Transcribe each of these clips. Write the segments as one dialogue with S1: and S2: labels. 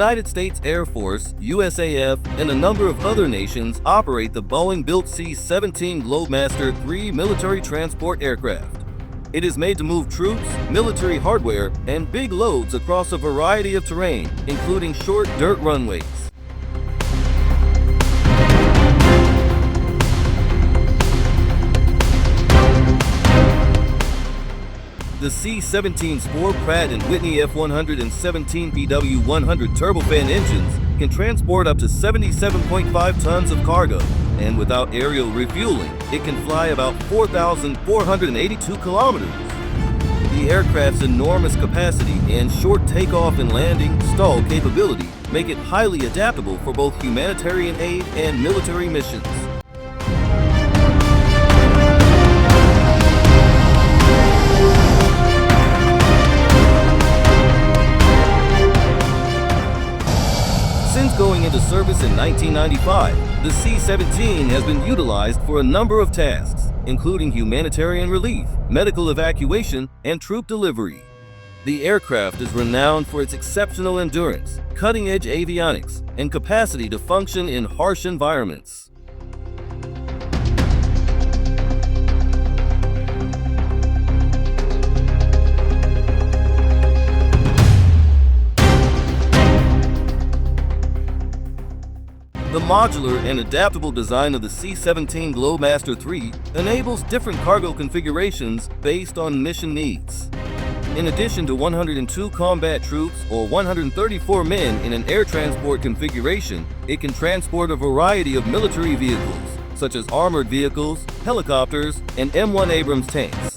S1: United States Air Force, USAF, and a number of other nations operate the Boeing-built C-17 Globemaster III military transport aircraft. It is made to move troops, military hardware, and big loads across a variety of terrain, including short dirt runways. The C-17's 4 Pratt & Whitney F117 PW100 turbofan engines can transport up to 77.5 tons of cargo, and without aerial refueling, it can fly about 4,482 kilometers. The aircraft's enormous capacity and short takeoff and landing STOL capability make it highly adaptable for both humanitarian aid and military missions. Since going into service in 1995, the C-17 has been utilized for a number of tasks, including humanitarian relief, medical evacuation, and troop delivery. The aircraft is renowned for its exceptional endurance, cutting-edge avionics, and capacity to function in harsh environments. The modular and adaptable design of the C-17 Globemaster III enables different cargo configurations based on mission needs. In addition to 102 combat troops or 134 men in an air transport configuration, it can transport a variety of military vehicles, such as armored vehicles, helicopters, and M1 Abrams tanks.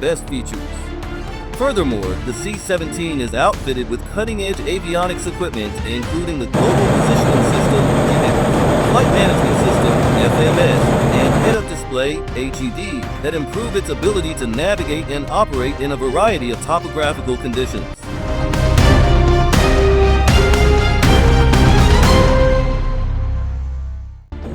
S1: Best features. Furthermore, the C-17 is outfitted with cutting-edge avionics equipment, including the Global Positioning System, Flight Management System, FMS, and head-up display, HUD, that improve its ability to navigate and operate in a variety of topographical conditions.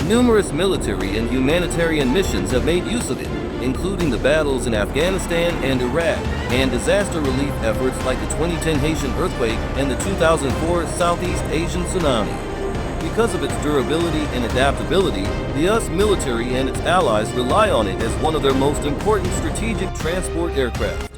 S1: Numerous military and humanitarian missions have made use of it, including the battles in Afghanistan and Iraq, and disaster relief efforts like the 2010 Haitian earthquake and the 2004 Southeast Asian tsunami. Because of its durability and adaptability, the US military and its allies rely on it as one of their most important strategic transport aircraft.